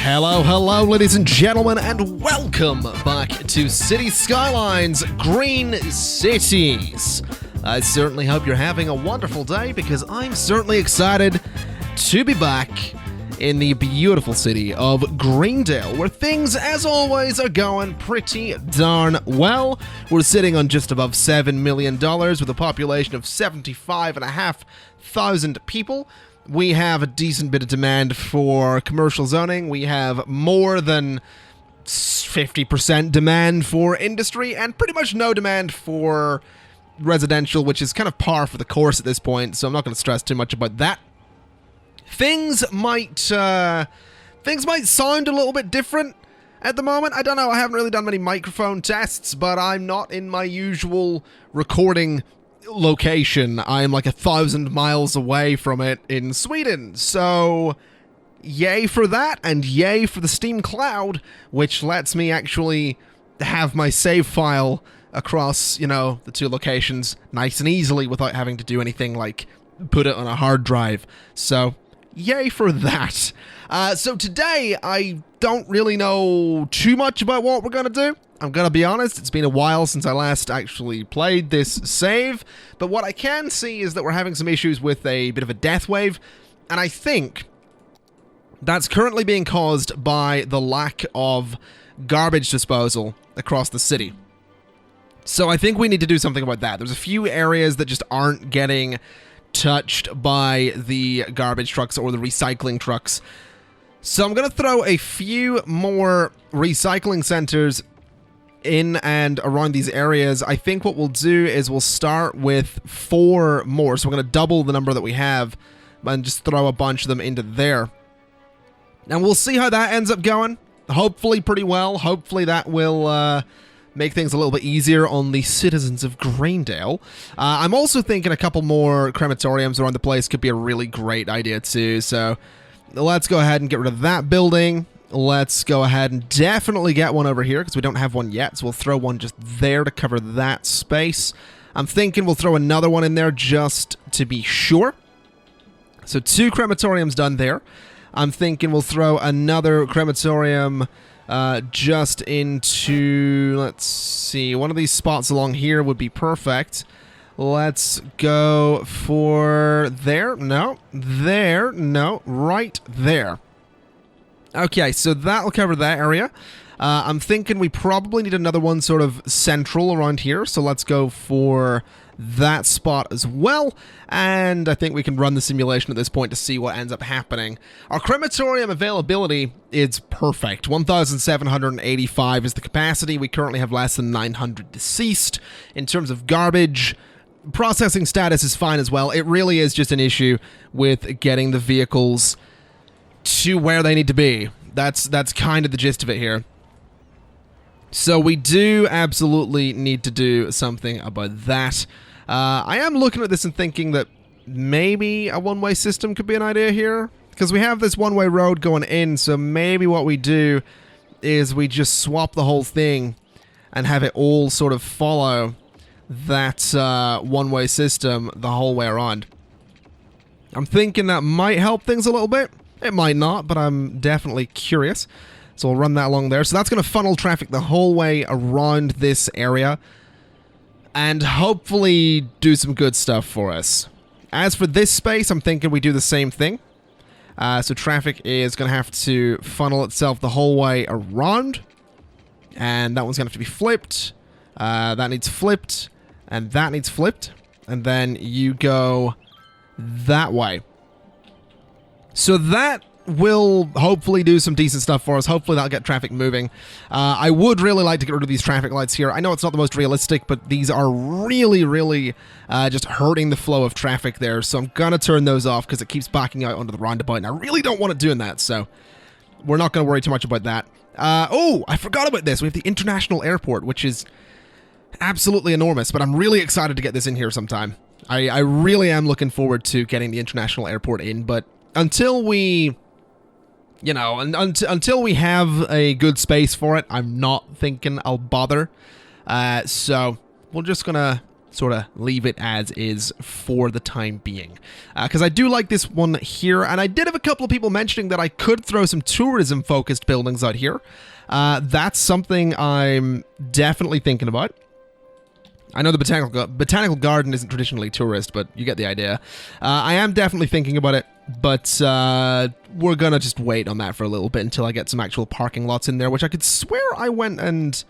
Hello, hello, ladies and gentlemen, and welcome back to City Skylines Green Cities. I certainly hope you're having a wonderful day because I'm certainly excited to be back in the beautiful city of Greendale, where things, as always, are going pretty darn well. We're sitting on just above $7 million with a population of 75,500 people. We have a decent bit of demand for commercial zoning. We have more than 50% demand for industry and pretty much no demand for residential, which is kind of par for the course at this point, so I'm not going to stress too much about that. Things might sound a little bit different at the moment. I don't know. I haven't really done many microphone tests, but I'm not in my usual recording location. I'm like 1,000 miles away from it in Sweden. So, yay for that, and yay for the Steam Cloud, which lets me actually have my save file across, the two locations nice and easily without having to do anything like put it on a hard drive. So, yay for that. So today, I don't really know too much about what we're going to do. I'm going to be honest, it's been a while since I last actually played this save, but what I can see is that we're having some issues with a bit of a death wave, and I think that's currently being caused by the lack of garbage disposal across the city. So I think we need to do something about that. There's a few areas that just aren't getting touched by the garbage trucks or the recycling trucks. So I'm going to throw a few more recycling centers in and around these areas. I think what we'll do is we'll start with 4 more. So we're going to double the number that we have and just throw a bunch of them into there. And we'll see how that ends up going. Hopefully pretty well. Hopefully that will make things a little bit easier on the citizens of Greendale. I'm also thinking a couple more crematoriums around the place could be a really great idea too. So let's go ahead and get rid of that building. Let's go ahead and definitely get one over here because we don't have one yet. So we'll throw one just there to cover that space. I'm thinking we'll throw another one in there just to be sure. So 2 crematoriums done there. I'm thinking we'll throw another crematorium just into, let's see, one of these spots along here would be perfect. Let's go for there. No, there. No, right there. Okay, so that'll cover that area. I'm thinking we probably need another one sort of central around here, so let's go for that spot as well. And I think we can run the simulation at this point to see what ends up happening. Our crematorium availability is perfect. 1,785 is the capacity. We currently have less than 900 deceased. In terms of garbage, processing status is fine as well. It really is just an issue with getting the vehicles to where they need to be. That's kind of the gist of it here. So we do absolutely need to do something about that. I am looking at this and thinking that maybe a one-way system could be an idea here, because we have this one-way road going in, so maybe what we do is we just swap the whole thing and have it all sort of follow that one-way system the whole way around. I'm thinking that might help things a little bit. It might not, but I'm definitely curious. So we'll run that along there. So that's going to funnel traffic the whole way around this area and hopefully do some good stuff for us. As for this space, I'm thinking we do the same thing. So traffic is going to have to funnel itself the whole way around. And that one's going to have to be flipped. That needs flipped. And that needs flipped. And then you go that way. So that will hopefully do some decent stuff for us. Hopefully that'll get traffic moving. I would really like to get rid of these traffic lights here. I know it's not the most realistic, but these are really, really just hurting the flow of traffic there. So I'm going to turn those off because it keeps backing out onto the roundabout, and I really don't want it doing that. So we're not going to worry too much about that. Oh, I forgot about this. We have the international airport, which is absolutely enormous, but I'm really excited to get this in here sometime. I really am looking forward to getting the international airport in, but until we, until we have a good space for it, I'm not thinking I'll bother. So we're just gonna sort of leave it as is for the time being. Because I do like this one here, and I did have a couple of people mentioning that I could throw some tourism-focused buildings out here. That's something I'm definitely thinking about. I know the botanical garden isn't traditionally tourist, but you get the idea. I am definitely thinking about it, but we're gonna just wait on that for a little bit until I get some actual parking lots in there, which I could swear I went and...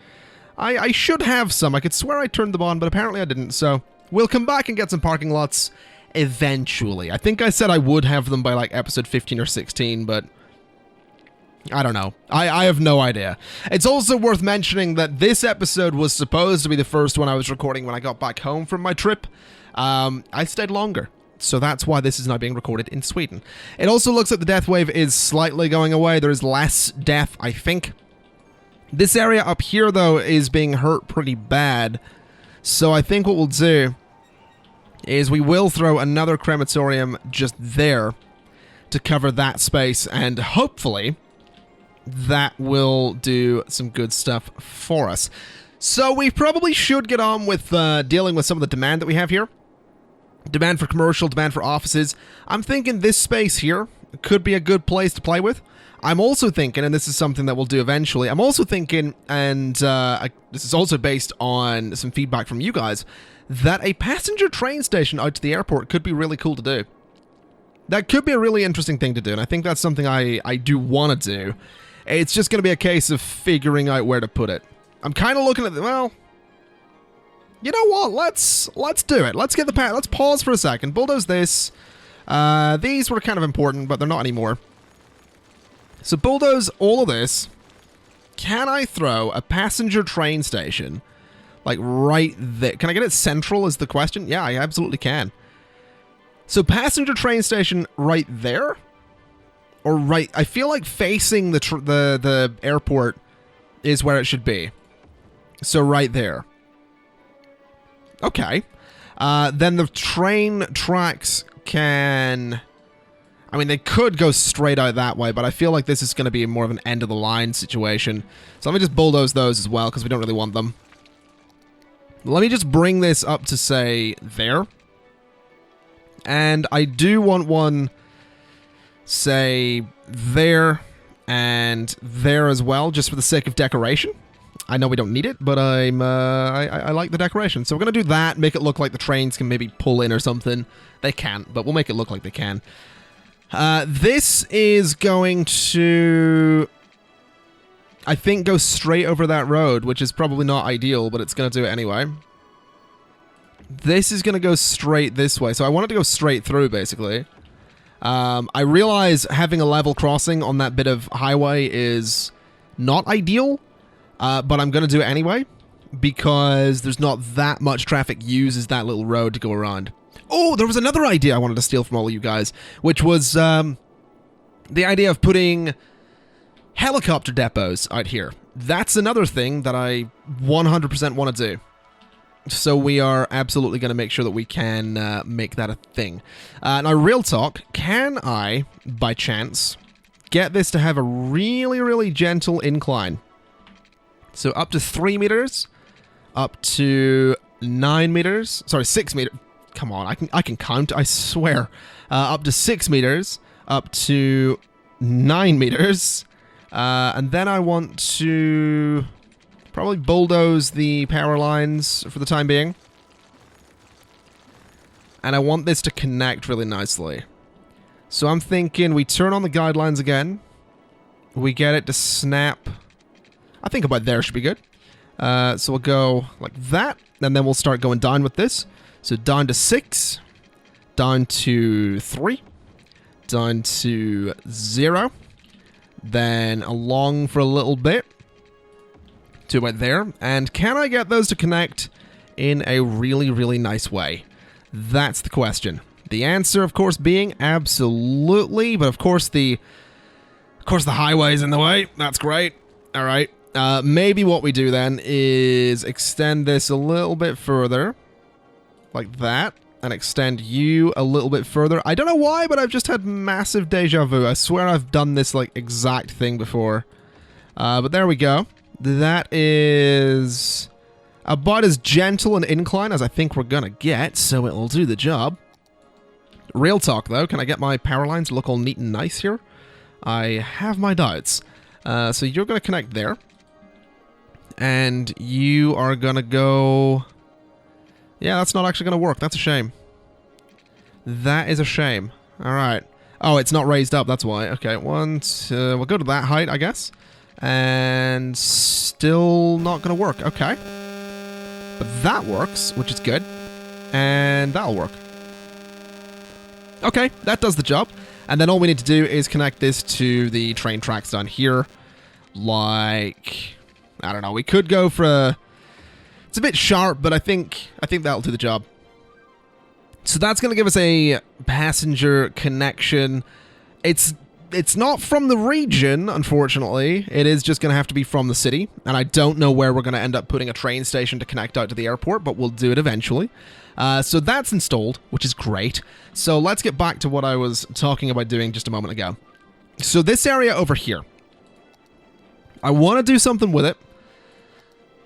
I should have some. I could swear I turned them on, but apparently I didn't. So we'll come back and get some parking lots eventually. I think I said I would have them by like episode 15 or 16, but I don't know. I have no idea. It's also worth mentioning that this episode was supposed to be the first one I was recording when I got back home from my trip. I stayed longer. So that's why this is now being recorded in Sweden. It also looks like the death wave is slightly going away. There is less death, I think. This area up here, though, is being hurt pretty bad. So I think what we'll do is we will throw another crematorium just there to cover that space, and hopefully that will do some good stuff for us. So we probably should get on with dealing with some of the demand that we have here. Demand for commercial, demand for offices. I'm thinking this space here could be a good place to play with. I'm also thinking, and this is something that we'll do eventually, I'm also thinking, and this is also based on some feedback from you guys, that a passenger train station out to the airport could be really cool to do. That could be a really interesting thing to do, and I think that's something I do want to do. It's just going to be a case of figuring out where to put it. I'm kind of looking at the, well, you know what, let's do it. Let's pause for a second, bulldoze this. These were kind of important, but they're not anymore. So bulldoze all of this. Can I throw a passenger train station, like right there? Can I get it central is the question? Yeah, I absolutely can. So passenger train station right there? Or right, I feel like facing the airport is where it should be. So right there. Okay. Then the train tracks can... I mean, they could go straight out that way, but I feel like this is going to be more of an end-of-the-line situation. So let me just bulldoze those as well, because we don't really want them. Let me just bring this up to, say, there. And I do want one, say, there and there as well, just for the sake of decoration. I know we don't need it, but I like the decoration. So we're going to do that, make it look like the trains can maybe pull in or something. They can't, but we'll make it look like they can. This is going to, I think, go straight over that road, which is probably not ideal, but it's going to do it anyway. This is going to go straight this way, so I want it to go straight through, basically. I realize having a level crossing on that bit of highway is not ideal, but I'm going to do it anyway, because there's not that much traffic uses that little road to go around. Oh, there was another idea I wanted to steal from all of you guys, which was the idea of putting helicopter depots out here. That's another thing that I 100% want to do. So we are absolutely going to make sure that we can make that a thing. Now, real talk, can I, by chance, get this to have a really, really gentle incline? So up to 3 meters, up to 9 meters, sorry, 6 meters. Come on, I can count, I swear. Up to 6 meters, up to 9 meters, and then I want to probably bulldoze the power lines for the time being. And I want this to connect really nicely. So I'm thinking we turn on the guidelines again. We get it to snap. I think about there should be good. So we'll go like that, and then we'll start going down with this. So down to 6, down to 3, down to 0, then along for a little bit to about there. And can I get those to connect in a really, really nice way? That's the question. The answer, of course, being absolutely, but of course the highway's in the way. That's great. All right. Maybe what we do then is extend this a little bit further. Like that, and extend you a little bit further. I don't know why, but I've just had massive deja vu. I swear I've done this, like, exact thing before. But there we go. That is About as gentle an incline as I think we're gonna get, so it'll do the job. Real talk, though, can I get my power lines to look all neat and nice here? I have my doubts. So you're gonna connect there. And you are gonna go... Yeah, that's not actually gonna work. That's a shame. That is a shame. Alright. Oh, it's not raised up, that's why. Okay, we'll go to that height, I guess. And still not gonna work. Okay. But that works, which is good. And that'll work. Okay, that does the job. And then all we need to do is connect this to the train tracks down here. Like... I don't know, we could go for a... It's a bit sharp, but I think that'll do the job. So that's going to give us a passenger connection. It's not from the region, unfortunately. It is just going to have to be from the city. And I don't know where we're going to end up putting a train station to connect out to the airport, but we'll do it eventually. So that's installed, which is great. So let's get back to what I was talking about doing just a moment ago. So this area over here. I want to do something with it.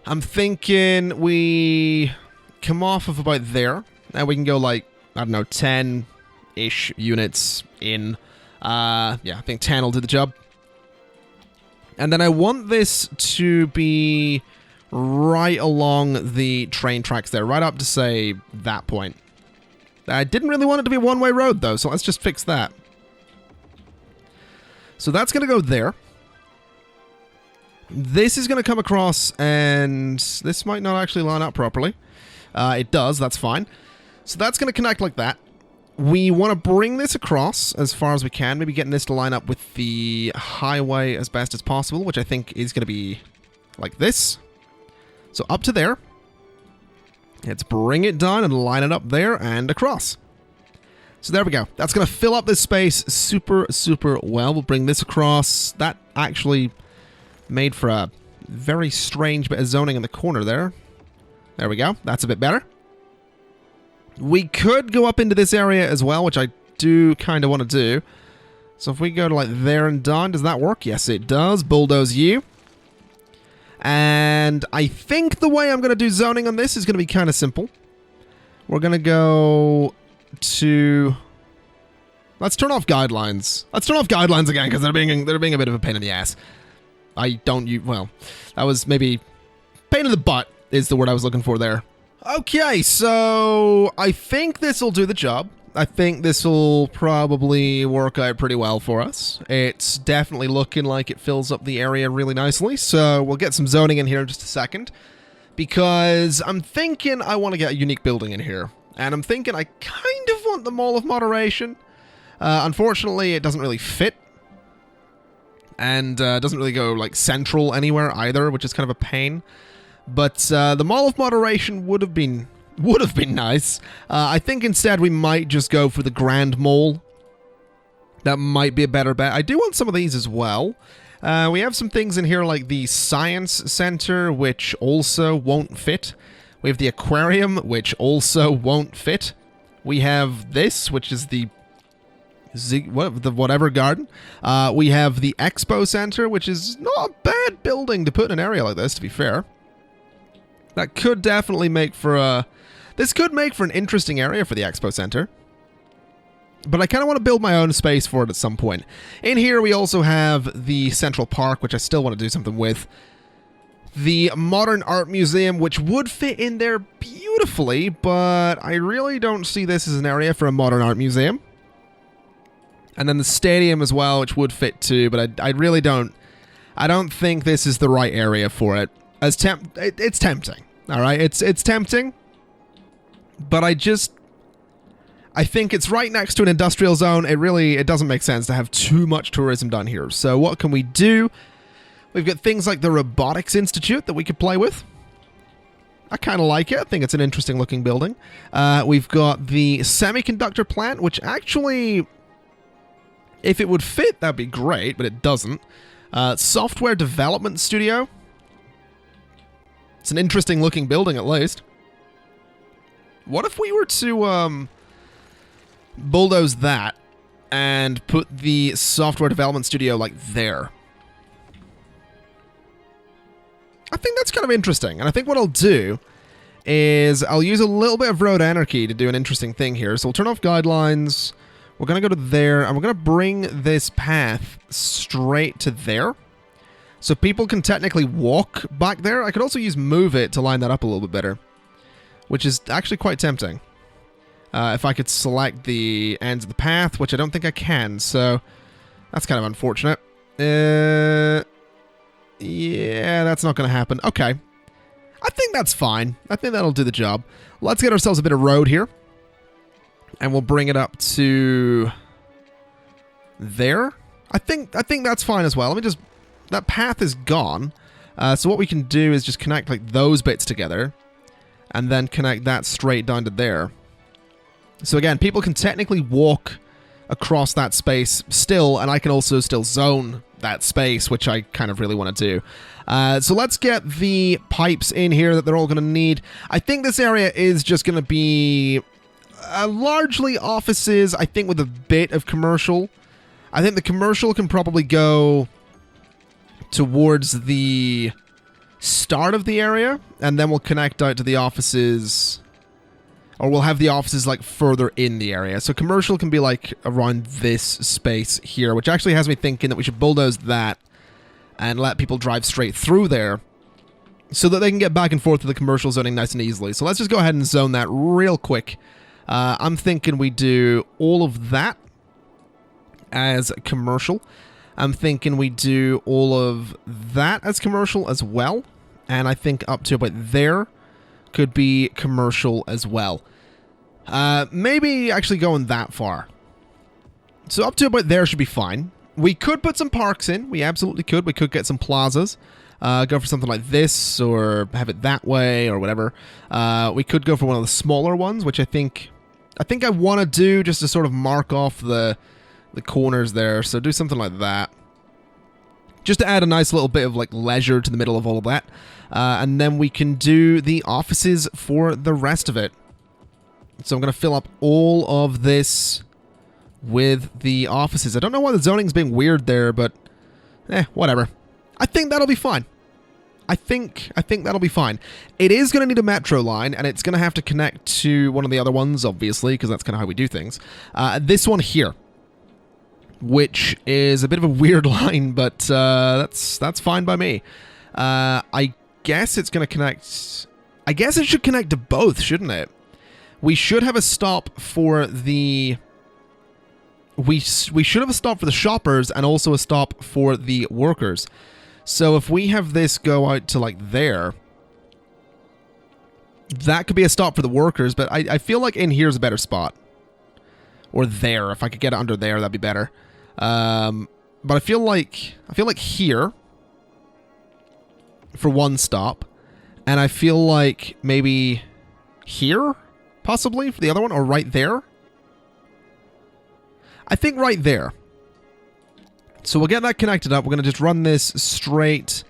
I'm thinking we come off of about there. And we can go like, I don't know, 10-ish units in. Yeah, I think 10 will do the job. And then I want this to be right along the train tracks there, right up to, say, that point. I didn't really want it to be a one-way road, though, so let's just fix that. So that's going to go there. This is going to come across, and this might not actually line up properly. It does, that's fine. So that's going to connect like that. We want to bring this across as far as we can, maybe getting this to line up with the highway as best as possible, which I think is going to be like this. So up to there. Let's bring it down and line it up there and across. So there we go. That's going to fill up this space super, super well. We'll bring this across. That actually made for a very strange bit of zoning in the corner there. There we go. That's a bit better. We could go up into this area as well, which I do kind of want to do. So if we go to like there and down, does that work? Yes, it does. Bulldoze you. And I think the way I'm going to do zoning on this is going to be kind of simple. We're going to go to... Let's turn off guidelines. Let's turn off guidelines again, because they're being a bit of a pain in the ass. Well, that was maybe... Pain in the butt is the word I was looking for there. Okay, so I think this will do the job. I think this will probably work out pretty well for us. It's definitely looking like it fills up the area really nicely, so we'll get some zoning in here in just a second. Because I'm thinking I want to get a unique building in here. And I'm thinking I kind of want the Mall of Moderation. Unfortunately, it doesn't really fit. And doesn't really go like central anywhere either, which is kind of a pain. But the Mall of Moderation would have been nice. I think instead we might just go for the Grand Mall. That might be a better bet. I do want some of these as well. We have some things in here like the Science Center, which also won't fit. We have the Aquarium, which also won't fit. We have this, which is the whatever garden. We have the Expo Center, which is not a bad building to put in an area like this, to be fair. That could definitely make for a... This could make for an interesting area for the Expo Center. But I kind of want to build my own space for it at some point. In here we also have the Central Park, which I still want to do something with. The Modern Art Museum, which would fit in there beautifully, but I really don't see this as an area for a Modern Art Museum. And then the stadium as well, which would fit too, but I really don't... I don't think this is the right area for it. It's tempting, alright? It's tempting, but I think it's right next to an industrial zone. It doesn't make sense to have too much tourism done here. So what can we do? We've got things like the Robotics Institute that we could play with. I kind of like it. I think it's an interesting looking building. We've got the semiconductor plant, which actually, if it would fit, that'd be great, but it doesn't. Software development studio. It's an interesting looking building at least. What if we were to bulldoze that and put the software development studio like there? I think that's kind of interesting. And I think what I'll do is I'll use a little bit of road anarchy to do an interesting thing here. So we'll turn off guidelines. We're going to go to there, and we're going to bring this path straight to there. So people can technically walk back there. I could also use move it to line that up a little bit better, which is actually quite tempting. If I could select the ends of the path, which I don't think I can, so that's kind of unfortunate. Yeah, that's not going to happen. Okay. I think that's fine. I think that'll do the job. Let's get ourselves a bit of road here. And we'll bring it up to there. I think that's fine as well. Let me just... That path is gone. So what we can do is just connect like those bits together. And then connect that straight down to there. So again, people can technically walk across that space still. And I can also still zone that space, which I kind of really want to do. So let's get the pipes in here that they're all going to need. I think this area is just going to be... largely offices, I think, with a bit of commercial. I think the commercial can probably go towards the start of the area, and then we'll connect out to the offices, or we'll have the offices like further in the area. So commercial can be like around this space here, which actually has me thinking that we should bulldoze that and let people drive straight through there so that they can get back and forth to the commercial zoning nice and easily. So let's just go ahead and zone that real quick. I'm thinking we do all of that as commercial. I'm thinking we do all of that as commercial as well. And I think up to about there could be commercial as well. Maybe actually going that far. So up to about there should be fine. We could put some parks in. We absolutely could. We could get some plazas. Go for something like this, or have it that way, or whatever. We could go for one of the smaller ones, which I think I want to do just to sort of mark off the corners there. So do something like that. Just to add a nice little bit of like leisure to the middle of all of that. And then we can do the offices for the rest of it. So I'm going to fill up all of this with the offices. I don't know why the zoning's being weird there, but whatever. I think that'll be fine. I think that'll be fine. It is going to need a metro line, and it's going to have to connect to one of the other ones, obviously, because that's kind of how we do things. This one here, which is a bit of a weird line, but that's fine by me. I guess it's going to connect... I guess it should connect to both, shouldn't it? We should have a stop for the... We should have a stop for the shoppers and also a stop for the workers. So if we have this go out to like there, that could be a stop for the workers, but I feel like in here's a better spot. Or there, if I could get it under there, that'd be better. But I feel like here for one stop, and I feel like maybe here, possibly, for the other one, or right there. I think right there. So we'll get that connected up. We're going to just run this straight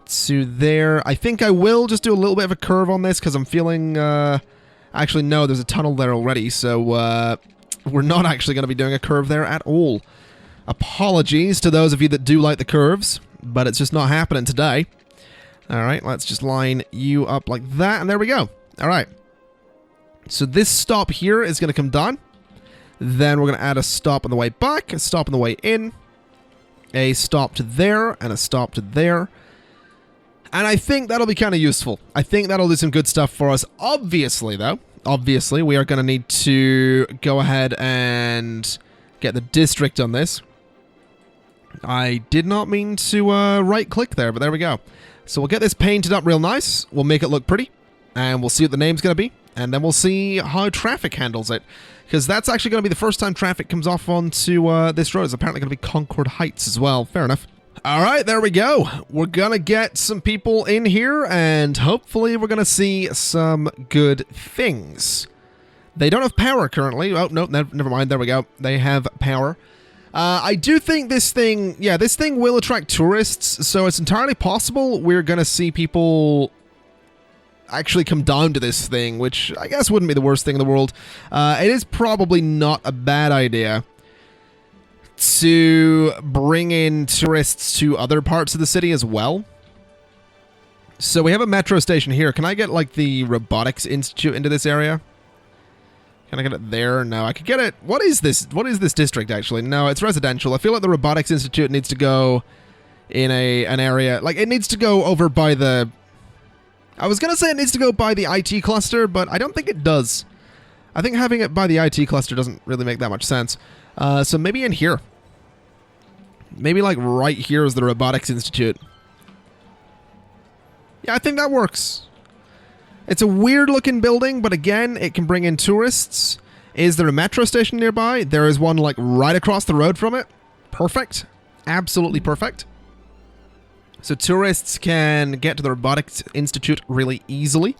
to there. I think I will just do a little bit of a curve on this because I'm feeling... actually, no, there's a tunnel there already, so we're not actually going to be doing a curve there at all. Apologies to those of you that do like the curves, but it's just not happening today. Alright, let's just line you up like that, and there we go. Alright. So this stop here is going to come down. Then we're going to add a stop on the way back, a stop on the way in, a stop to there, and a stop to there. And I think that'll be kind of useful. I think that'll do some good stuff for us. Obviously, though, we are going to need to go ahead and get the district on this. I did not mean to right-click there, but there we go. So we'll get this painted up real nice. We'll make it look pretty, and we'll see what the name's going to be. And then we'll see how traffic handles it. Because that's actually going to be the first time traffic comes off onto this road. It's apparently going to be Concord Heights as well. Fair enough. Alright, there we go. We're going to get some people in here, and hopefully we're going to see some good things. They don't have power currently. Oh, no, never mind. There we go. They have power. I do think this thing, this thing will attract tourists, so it's entirely possible we're going to see people actually come down to this thing, which I guess wouldn't be the worst thing in the world. It is probably not a bad idea to bring in tourists to other parts of the city as well. So we have a metro station here. Can I get, like, the Robotics Institute into this area? Can I get it there? No, I could get it... What is this? What is this district, actually? No, it's residential. I feel like the Robotics Institute needs to go in an area... Like, it needs to go over by the... I was going to say it needs to go by the IT cluster, but I don't think it does. I think having it by the IT cluster doesn't really make that much sense. So maybe in here. Maybe, like, right here is the Robotics Institute. Yeah, I think that works. It's a weird-looking building, but again, it can bring in tourists. Is there a metro station nearby? There is one, like, right across the road from it. Perfect. Absolutely perfect. So tourists can get to the Robotics Institute really easily.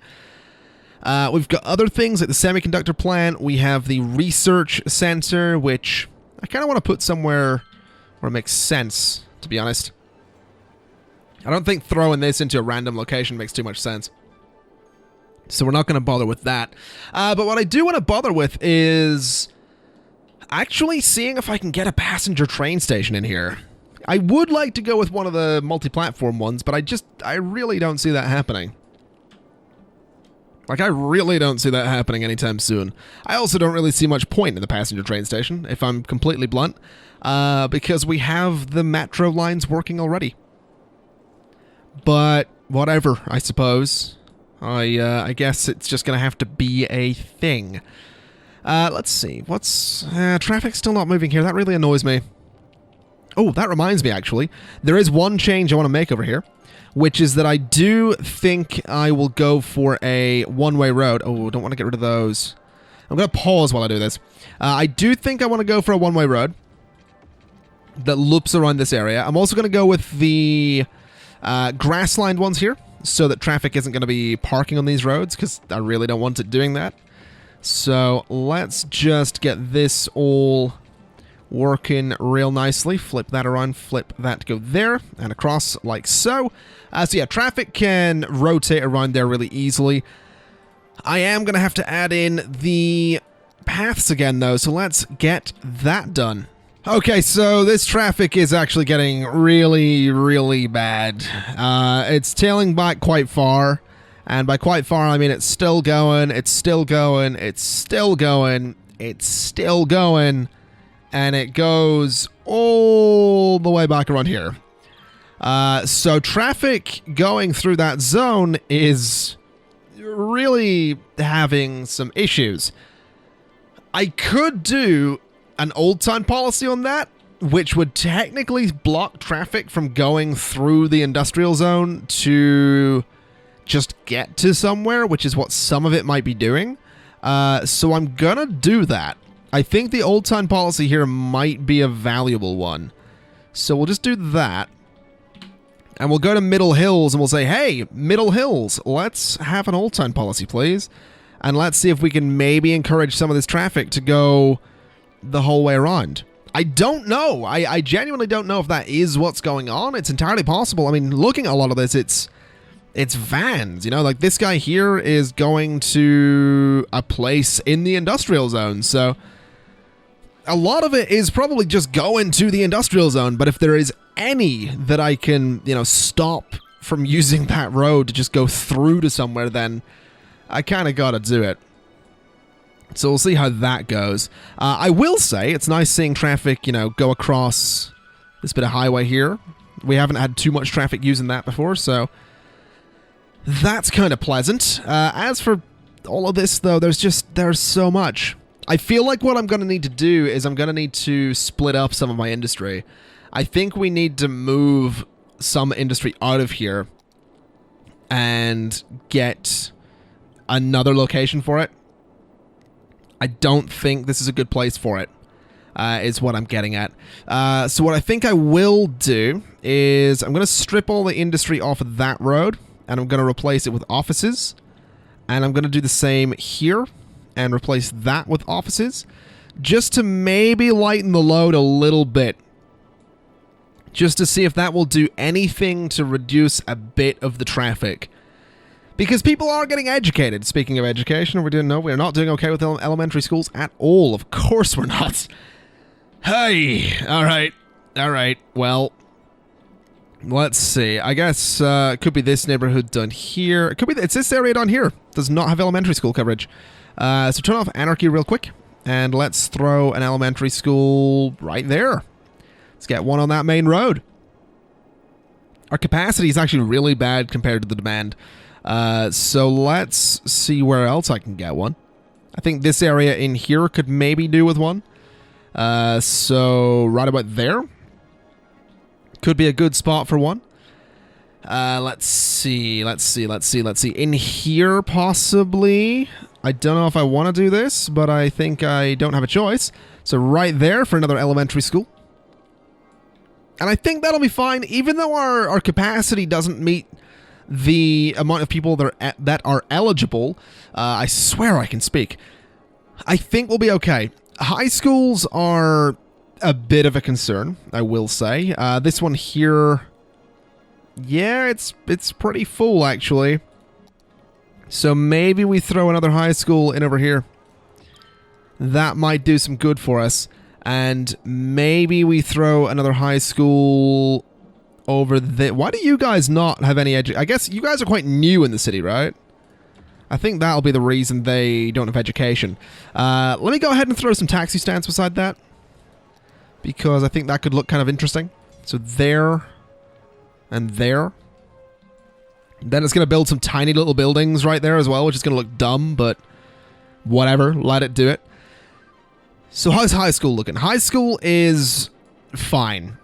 We've got other things like the semiconductor plant. We have the research center, which I kind of want to put somewhere where it makes sense, to be honest. I don't think throwing this into a random location makes too much sense. So we're not going to bother with that. But what I do want to bother with is actually seeing if I can get a passenger train station in here. I would like to go with one of the multi-platform ones, but I really don't see that happening. Like, I really don't see that happening anytime soon. I also don't really see much point in the passenger train station, if I'm completely blunt, because we have the metro lines working already. But whatever, I suppose. I guess it's just going to have to be a thing. Let's see. What's... traffic's still not moving here. That really annoys me. Oh, that reminds me, actually. There is one change I want to make over here, which is that I do think I will go for a one-way road. Oh, don't want to get rid of those. I'm going to pause while I do this. I do think I want to go for a one-way road that loops around this area. I'm also going to go with the grass-lined ones here, so that traffic isn't going to be parking on these roads, because I really don't want it doing that. So let's just get this all working real nicely. Flip that around, flip that to go there, and across like so. So yeah, traffic can rotate around there really easily. I am going to have to add in the paths again, though, so let's get that done. Okay, so this traffic is actually getting really, really bad. It's tailing back quite far, and by quite far I mean it's still going, it's still going, it's still going, it's still going, and it goes all the way back around here. So traffic going through that zone is really having some issues. I could do an old-time policy on that, which would technically block traffic from going through the industrial zone to just get to somewhere, which is what some of it might be doing. So I'm gonna do that. I think the old-time policy here might be a valuable one. So we'll just do that. And we'll go to Middle Hills and we'll say, hey, Middle Hills, let's have an old-time policy, please. And let's see if we can maybe encourage some of this traffic to go the whole way around. I don't know. I genuinely don't know if that is what's going on. It's entirely possible. I mean, looking at a lot of this, it's vans, you know, like this guy here is going to a place in the industrial zone. So a lot of it is probably just going to the industrial zone. But if there is any that I can, you know, stop from using that road to just go through to somewhere, then I kind of got to do it. So we'll see how that goes. I will say it's nice seeing traffic, you know, go across this bit of highway here. We haven't had too much traffic using that before, so that's kind of pleasant. As for all of this, though, there's so much. I feel like what I'm going to need to do is I'm going to need to split up some of my industry. I think we need to move some industry out of here and get another location for it. I don't think this is a good place for it, is what I'm getting at. So what I think I will do is I'm going to strip all the industry off of that road, and I'm going to replace it with offices. And I'm going to do the same here, and replace that with offices, just to maybe lighten the load a little bit. Just to see if that will do anything to reduce a bit of the traffic. Because people are getting educated. Speaking of education, we're not doing okay with elementary schools at all. Of course we're not. Hey, all right. Well, Let's see. I guess it could be this neighborhood down here. It could be. It's this area down here. Does not have elementary school coverage. So turn off anarchy real quick, and let's throw an elementary school right there. Let's get one on that main road. Our capacity is actually really bad compared to the demand. So let's see where else I can get one. I think this area in here could maybe do with one. So right about there could be a good spot for one. Let's see. In here, possibly. I don't know if I want to do this, but I think I don't have a choice. So right there for another elementary school. And I think that'll be fine, even though our capacity doesn't meet the amount of people that are eligible. I swear I can speak. I think we'll be okay. High schools are a bit of a concern, I will say. This one here, yeah, it's pretty full, actually. So maybe we throw another high school in over here. That might do some good for us. And maybe we throw another high school over there. Why do you guys not have any I guess you guys are quite new in the city, right? I think that'll be the reason they don't have education. Let me go ahead and throw some taxi stands beside that, because I think that could look kind of interesting. So there and there. Then it's going to build some tiny little buildings right there as well, which is going to look dumb, but whatever, let it do it. So how's high school looking? High school is fine.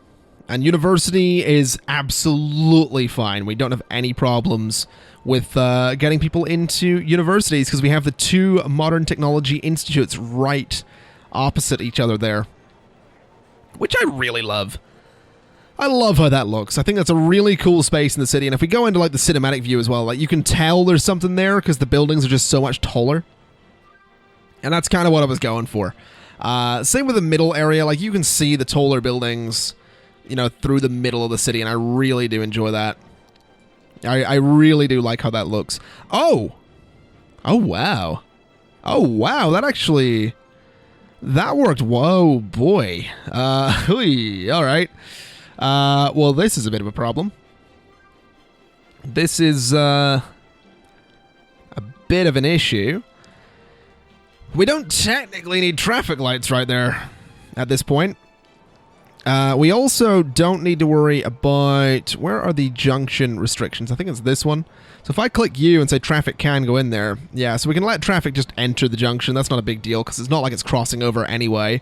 And university is absolutely fine. We don't have any problems with getting people into universities because we have the two modern technology institutes right opposite each other there, which I really love. I love how that looks. I think that's a really cool space in the city. And if we go into like the cinematic view as well, like you can tell there's something there because the buildings are just so much taller. And that's kind of what I was going for. Same with the middle area. Like you can see the taller buildings, you know, through the middle of the city. And I really do enjoy that. I really do like how that looks. Oh! Oh, wow. Oh, wow. That actually... That worked. Whoa, boy. All right. Well, this is a bit of a problem. This is a bit of an issue. We don't technically need traffic lights right there at this point. We also don't need to worry about... Where are the junction restrictions? I think it's this one. So if I click U and say traffic can go in there, yeah, so we can let traffic just enter the junction. That's not a big deal because it's not like it's crossing over anyway.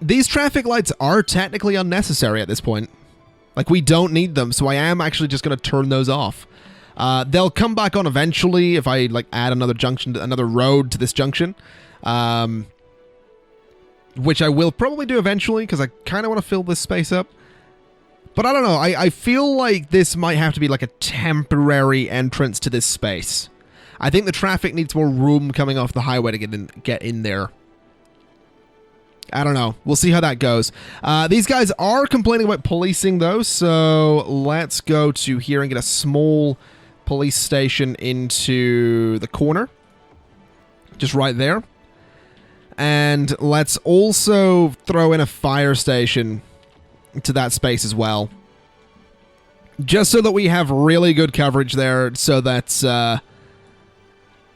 These traffic lights are technically unnecessary at this point. Like, we don't need them, so I am actually just going to turn those off. They'll come back on eventually if I, like, add another junction, another road to this junction. Which I will probably do eventually because I kind of want to fill this space up. But I don't know, I feel like this might have to be like a temporary entrance to this space. I think the traffic needs more room coming off the highway to get in there. I don't know. We'll see how that goes. These guys are complaining about policing, though, so let's go to here and get a small police station into the corner. Just right there. And let's also throw in a fire station to that space as well. Just so that we have really good coverage there, so that,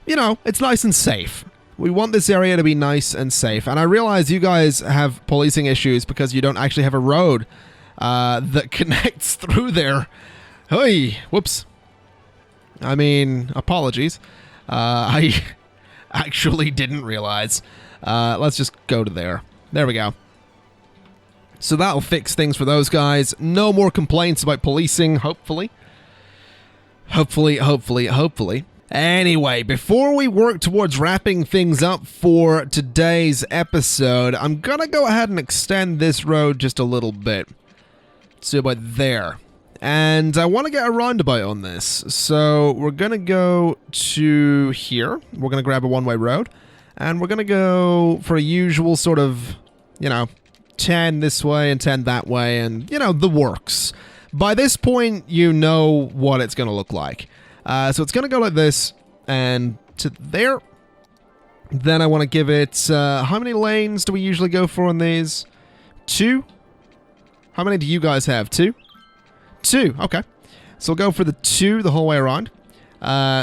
you know, it's nice and safe. We want this area to be nice and safe. And I realize you guys have policing issues because you don't actually have a road that connects through there. Hey, whoops. I mean, apologies. I actually didn't realize. Let's just go to there. There we go. So that'll fix things for those guys. No more complaints about policing, hopefully. Hopefully. Anyway, before we work towards wrapping things up for today's episode, I'm gonna go ahead and extend this road just a little bit. So about there. And I want to get a roundabout on this. So we're gonna go to here. We're gonna grab a one-way road. And we're gonna go for a usual sort of, you know, 10 this way and 10 that way, and, you know, the works. By this point, you know what it's gonna look like. So it's going to go like this, and to there. Then I want to give it, how many lanes do we usually go for on these? 2? How many do you guys have? 2? 2, okay. So we'll go for the 2 the whole way around.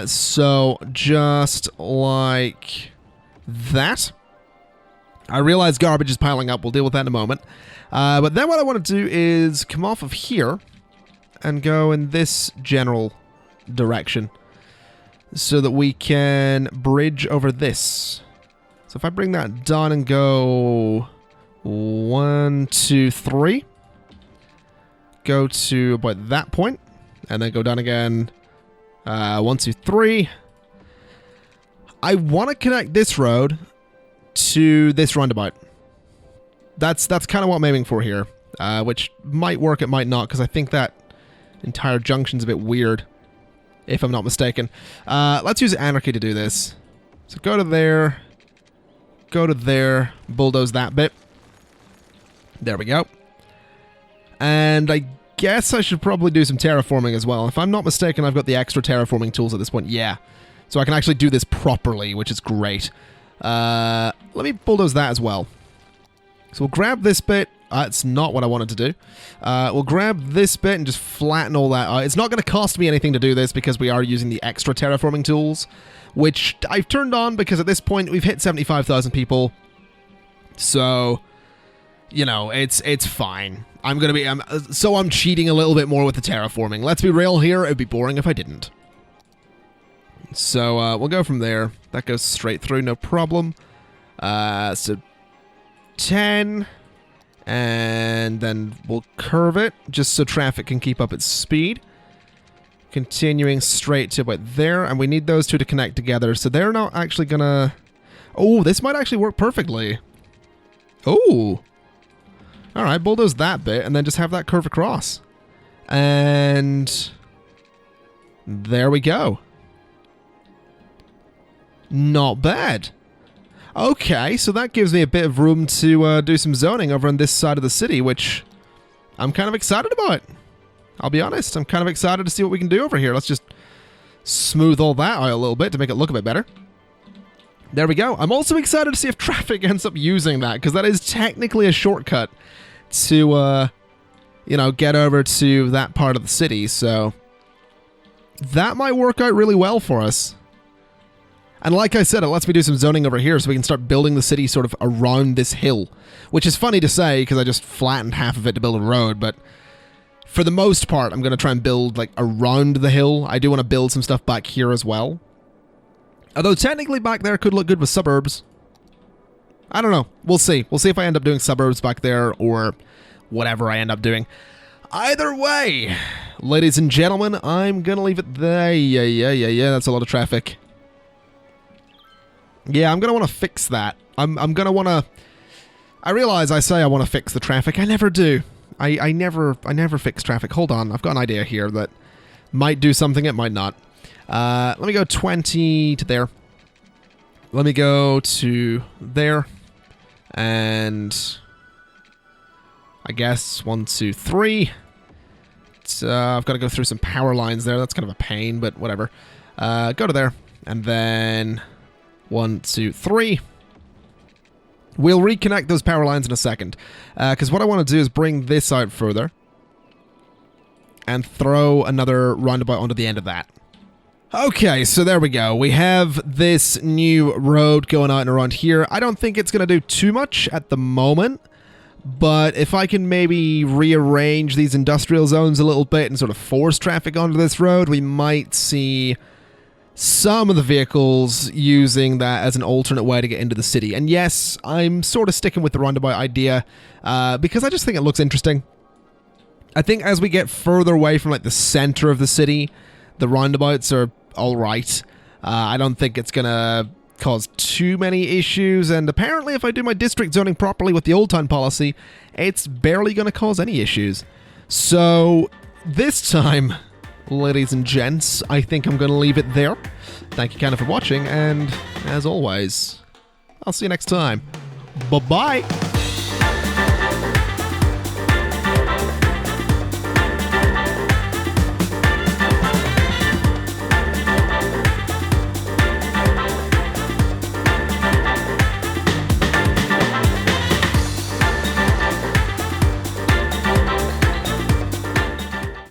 So just like that. I realize garbage is piling up. We'll deal with that in a moment. But then what I want to do is come off of here and go in this general direction so that we can bridge over this. So if I bring that down and go 1, 2, 3, go to about that point, and then go down again 1, 2, 3. I want to connect this road to this roundabout. That's kind of what I'm aiming for here, which might work, it might not, because I think that entire junction's a bit weird, if I'm not mistaken. Let's use Anarchy to do this. So go to there, bulldoze that bit. There we go. And I guess I should probably do some terraforming as well. If I'm not mistaken, I've got the extra terraforming tools at this point. Yeah. So I can actually do this properly, which is great. Let me bulldoze that as well. So we'll grab this bit. It's not what I wanted to do. We'll grab this bit and just flatten all that out. It's not going to cost me anything to do this because we are using the extra terraforming tools, which I've turned on because at this point we've hit 75,000 people. So, you know, it's fine. I'm cheating a little bit more with the terraforming. Let's be real here. It'd be boring if I didn't. So we'll go from there. That goes straight through, no problem. So 10, and then we'll curve it just so traffic can keep up its speed. Continuing straight to about there, and we need those two to connect together. So they're not actually gonna... Oh, this might actually work perfectly. Oh. Alright, bulldoze that bit, and then just have that curve across. And... there we go. Not bad. Okay, so that gives me a bit of room to do some zoning over on this side of the city, which I'm kind of excited about. I'll be honest, I'm kind of excited to see what we can do over here. Let's just smooth all that out a little bit to make it look a bit better. There we go. I'm also excited to see if traffic ends up using that, because that is technically a shortcut to, you know, get over to that part of the city, so that might work out really well for us. And like I said, it lets me do some zoning over here so we can start building the city sort of around this hill. Which is funny to say because I just flattened half of it to build a road, but for the most part, I'm going to try and build like around the hill. I do want to build some stuff back here as well. Although technically back there could look good with suburbs. I don't know. We'll see. We'll see if I end up doing suburbs back there or whatever I end up doing. Either way, ladies and gentlemen, I'm going to leave it there. Yeah, that's a lot of traffic. Yeah, I'm going to want to fix that. I'm going to want to... I realize I say I want to fix the traffic. I never do. I never fix traffic. Hold on. I've got an idea here that might do something. It might not. Let me go 20 to there. Let me go to there. And... I guess 1, 2, 3. I've got to go through some power lines there. That's kind of a pain, but whatever. Go to there. And then... 1, 2, 3. We'll reconnect those power lines in a second. Because what I want to do is bring this out further. And throw another roundabout onto the end of that. Okay, so there we go. We have this new road going out and around here. I don't think it's going to do too much at the moment. But if I can maybe rearrange these industrial zones a little bit and sort of force traffic onto this road, we might see... some of the vehicles using that as an alternate way to get into the city. And yes, I'm sort of sticking with the roundabout idea because I just think it looks interesting. I think as we get further away from like the center of the city, the roundabouts are alright. I don't think it's going to cause too many issues, and apparently if I do my district zoning properly with the Old Town policy, it's barely going to cause any issues. So this time... ladies and gents, I think I'm going to leave it there. Thank you kind of for watching, and as always, I'll see you next time. Bye-bye!